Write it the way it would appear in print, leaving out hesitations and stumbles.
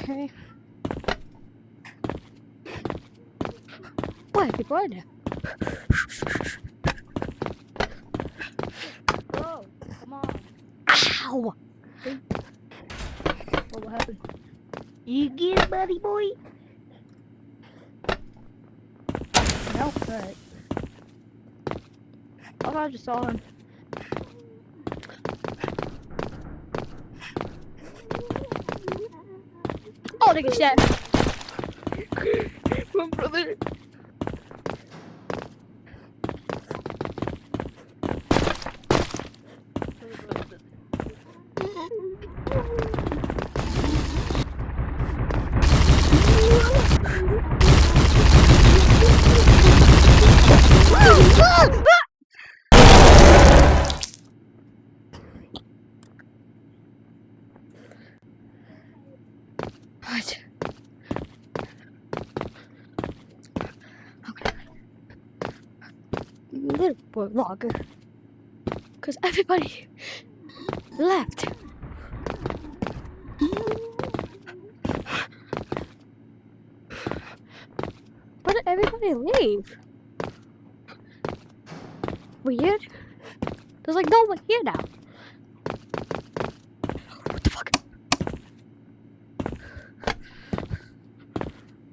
Okay. Why are people in there? Bro, come on. Ow! What happened? You get it, buddy boy? No, right. Oh, I just saw him. Oh, nigga, shit. My brother. What? Okay. Little boy vlogger. Because everybody left. Why did everybody leave? Weird. There's like no one here now.